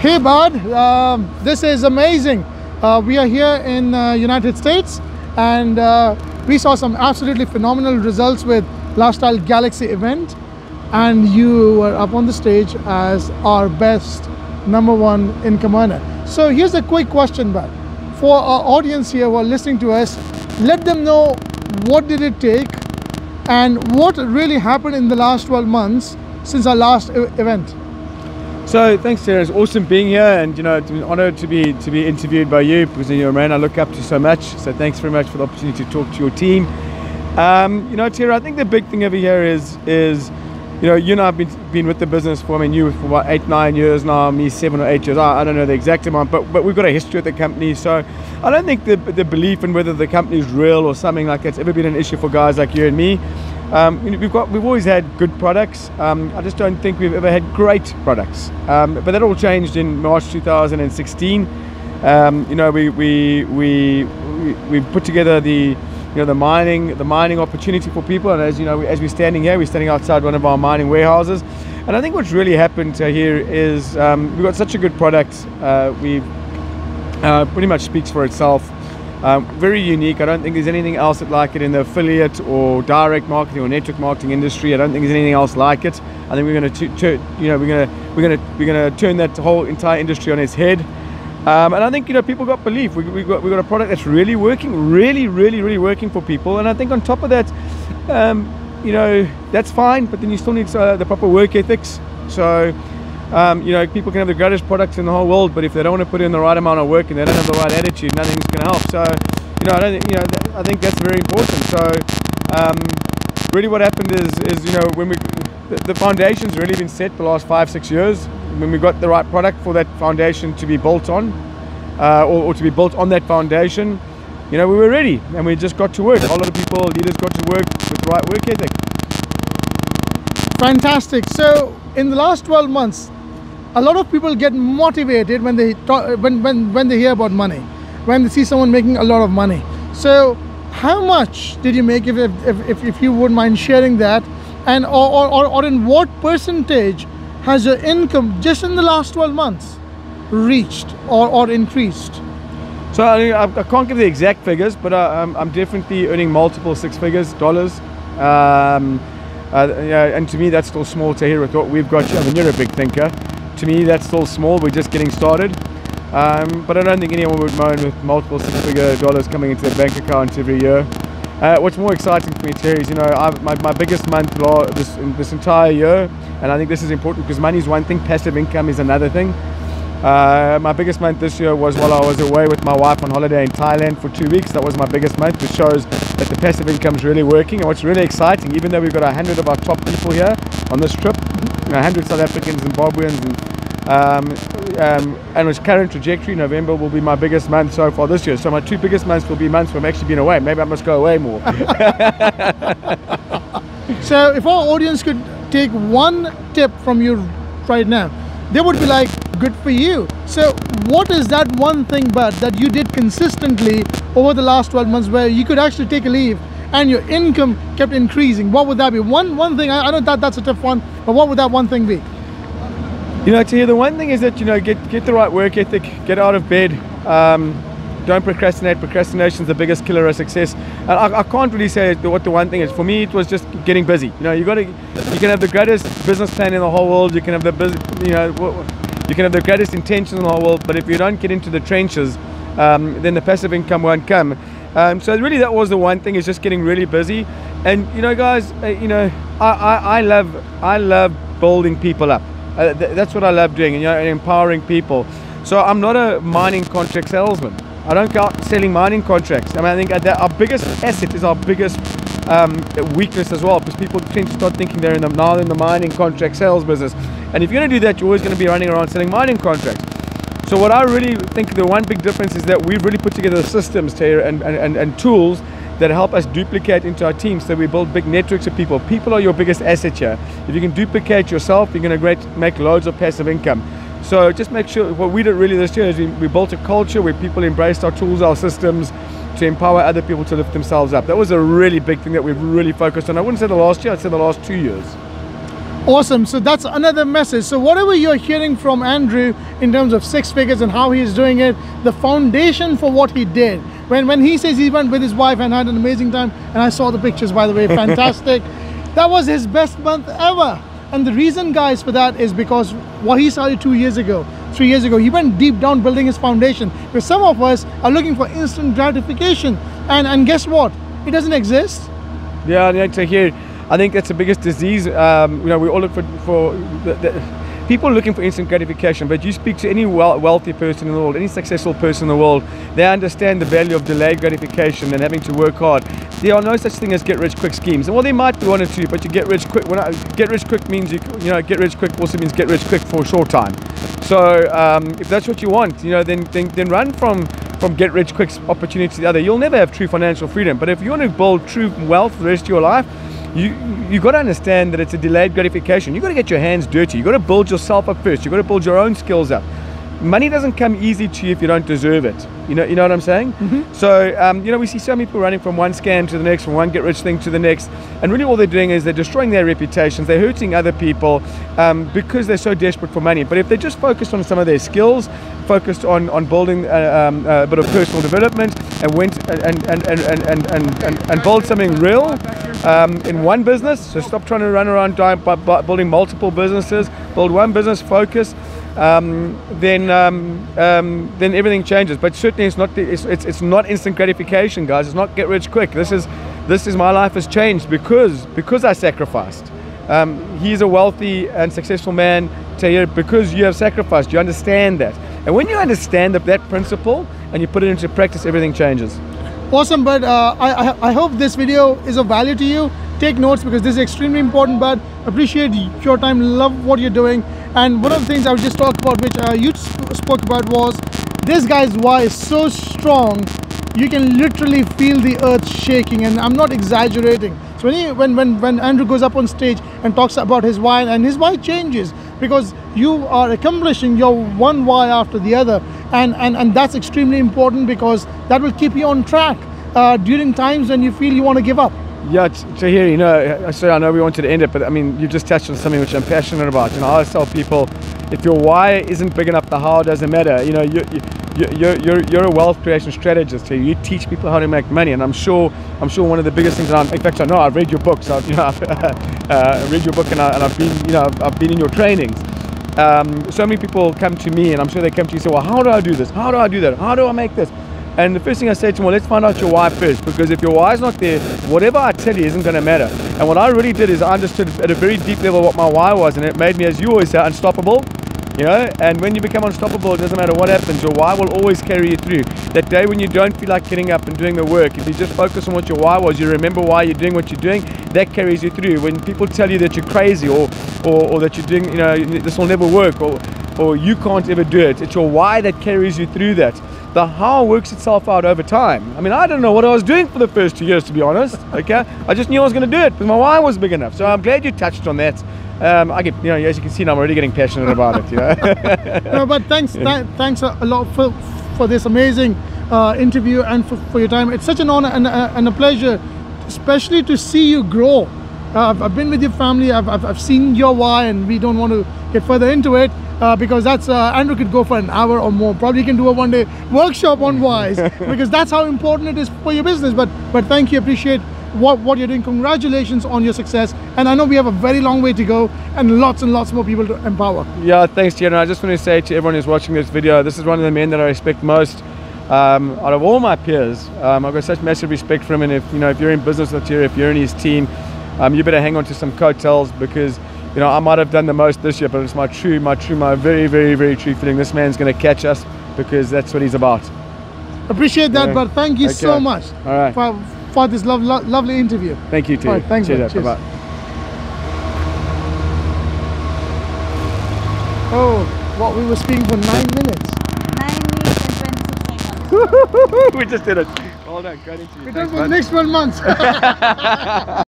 Hey bud, this is amazing. We are here in United States, and we saw some absolutely phenomenal results with Lifestyle Galaxy event, and you were up on the stage as our best #1 income earner. So here's a quick question, bud. For our audience here who are listening to us, let them know what did it take and what really happened in the last 12 months since our last event. So thanks, Terry. It's awesome being here, and it's an honor to be interviewed by you, because you're a man I look up to so much. So thanks very much for the opportunity to talk to your team. Terry, I think the big thing over here is you and I have been with the business for, you for about 8-9 years now, me 7 or 8 years. I don't know the exact amount, but we've got a history with the company. So I don't think the belief in whether the company is real or something like that's ever been an issue for guys like you and me. We've always had good products. I just don't think we've ever had great products. But that all changed in March 2016. We put together the mining opportunity for people, and as we're standing here, we're standing outside one of our mining warehouses. And I think what's really happened here is we've got such a good product. Pretty much speaks for itself. Very unique. I don't think there's anything else like it in the affiliate or direct marketing or network marketing industry. I don't think there's anything else like it. I think we're going to turn that whole entire industry on its head. And I think people got belief. We got a product that's really working, really working for people. And I think on top of that, that's fine. But then you still need the proper work ethics. So people can have the greatest products in the whole world, but if they don't want to put in the right amount of work and they don't have the right attitude, nothing's going to help. So, I think that's very important. So, really, what happened is when the foundation's really been set the last 5-6 years. When we got the right product for that foundation to be built on, or to be built on that foundation, we were ready and we just got to work. A lot of leaders got to work with the right work ethic. Fantastic. So, in the last 12 months, a lot of people get motivated when they when they hear about money, when they see someone making a lot of money. So how much did you make, if you wouldn't mind sharing that, and or in what percentage has your income just in the last 12 months reached or increased? So I can't give the exact figures, but I'm definitely earning multiple 6 figures dollars. And to me that's still small to hear with what we've got. You're a big thinker. To me that's still small. We're just getting started. But I don't think anyone would moan with multiple 6-figure dollars coming into their bank account every year. What's more exciting for me, Terry, is my biggest month this entire year, and I think this is important because money is one thing, passive income is another thing. My biggest month this year was while I was away with my wife on holiday in Thailand for 2 weeks. That was my biggest month, which shows that the passive income is really working. And what's really exciting, even though we've got 100 of our top people here on this trip, 100 South Africans, Zimbabweans, and its current trajectory, November will be my biggest month so far this year. So my 2 biggest months will be months where I've actually been away. Maybe I must go away more. So if our audience could take one tip from you right now, they would be like, good for you. So what is that one thing, bud, that you did consistently over the last 12 months where you could actually take a leave and your income kept increasing? What would that be? One thing. I know that's a tough one, but what would that one thing be? The one thing is that get the right work ethic, get out of bed, don't procrastinate. Procrastination is the biggest killer of success. And I can't really say what the one thing is. For me, it was just getting busy. You can have the greatest business plan in the whole world. You can have you can have the greatest intentions in the whole world, but if you don't get into the trenches, then the passive income won't come. So really, that was the one thing, is just getting really busy. And guys, I love building people up. That's what I love doing, and empowering people. So I'm not a mining contract salesman. I don't go out selling mining contracts. I think that our biggest asset is our biggest weakness as well, because people tend to start thinking they're in the mining contract sales business. And if you're going to do that, you're always going to be running around selling mining contracts. So what I really think the one big difference is that we've really put together systems and tools that help us duplicate into our teams, so we build big networks of people. People are your biggest asset here. If you can duplicate yourself, you're going to make loads of passive income. So just make sure, what we did really this year is we built a culture where people embraced our tools, our systems, to empower other people to lift themselves up. That was a really big thing that we've really focused on. I wouldn't say the last year, I'd say the last 2 years. Awesome. So that's another message. So whatever you're hearing from Andrew in terms of 6 figures and how he's doing it, the foundation for what he did, when he says he went with his wife and had an amazing time, and I saw the pictures, by the way, fantastic. That was his best month ever. And the reason, guys, for that is because what he started 2 years ago, 3 years ago, he went deep down building his foundation. Because some of us are looking for instant gratification, and guess what? It doesn't exist. Yeah, to hear. I think that's the biggest disease. We all look for people looking for instant gratification, but you speak to any wealthy person in the world, any successful person in the world, they understand the value of delayed gratification and having to work hard. There are no such thing as get-rich-quick schemes. Well, there might be one or two, but you get rich quick. Get rich quick means get rich quick also means get rich quick for a short time. So if that's what you want, then run from get rich quick opportunity to the other. You'll never have true financial freedom. But if you want to build true wealth for the rest of your life, you got to understand that it's a delayed gratification. You got to get your hands dirty. You got to build yourself up first. You got to build your own skills up. Money doesn't come easy to you if you don't deserve it. You know what I'm saying? Mm-hmm. So we see so many people running from one scam to the next, from one get rich thing to the next, and really all they're doing is they're destroying their reputations. They're hurting other people because they're so desperate for money. But if they just focused on some of their skills, focused on building a bit of personal development, and went and build something real in one business. So stop trying to run around building multiple businesses. Build one business, focus. Then everything changes. But certainly it's not instant gratification, guys. It's not get rich quick. This is my life has changed because I sacrificed. He's a wealthy and successful man, Tahir, because you have sacrificed. You understand that, and when you understand that principle and you put it into practice, everything changes. Awesome. But I hope this video is of value to you. Take notes, because this is extremely important. But appreciate your time, love what you're doing. And one of the things I would just talk about, which you spoke about, was this guy's why is so strong. You can literally feel the earth shaking, and I'm not exaggerating. So when Andrew goes up on stage and talks about his why, and his why changes because you are accomplishing your one why after the other, and that's extremely important, because that will keep you on track during times when you feel you want to give up. Yeah, Tahir, I know we wanted to end it, but I mean, you just touched on something which I'm passionate about. I always tell people, if your why isn't big enough, the how doesn't matter. You're a wealth creation strategist here. You teach people how to make money, and I'm sure one of the biggest things. In fact, I know I've read your books. I've read your book, and I've been in your trainings. So many people come to me, and I'm sure they come to you and say, well, how do I do this? How do I do that? How do I make this? And the first thing I say to them, well, let's find out your why first, because if your why is not there, whatever I tell you isn't going to matter. And what I really did is I understood at a very deep level what my why was, and it made me, as you always say, unstoppable. And when you become unstoppable, it doesn't matter what happens, your why will always carry you through. That day when you don't feel like getting up and doing the work, if you just focus on what your why was, you remember why you're doing what you're doing, that carries you through. When people tell you that you're crazy or that you're doing, this will never work, or you can't ever do it, it's your why that carries you through that. The how works itself out over time. I mean, I don't know what I was doing for the first 2 years, to be honest. Okay, I just knew I was going to do it because my why was big enough. So I'm glad you touched on that. I get, as you can see, now I'm already getting passionate about it. No, but thanks a lot for this amazing interview and for your time. It's such an honor and a pleasure, especially to see you grow. I've been with your family. I've seen your why, and we don't want to get further into it. Because that's Andrew could go for an hour or more. Probably can do a one-day workshop on whys, because that's how important it is for your business. But thank you, appreciate what you're doing. Congratulations on your success, and I know we have a very long way to go and lots more people to empower. Yeah, thanks, Tiana. I just want to say to everyone who's watching this video, this is one of the men that I respect most out of all my peers. I've got such massive respect for him, and if you're in business with him, if you're in his team, you better hang on to some coattails, because I might have done the most this year, but it's my very, very, very true feeling. This man's going to catch us, because that's what he's about. Appreciate that, but thank you so much for this lovely interview. Thank you, too. All right, thanks, cheers. Bye-bye. Oh, what, we were speaking for 9 minutes. 9 minutes and 26 seconds. We just did it. Well done. Great interview. We're done for the next 12 months.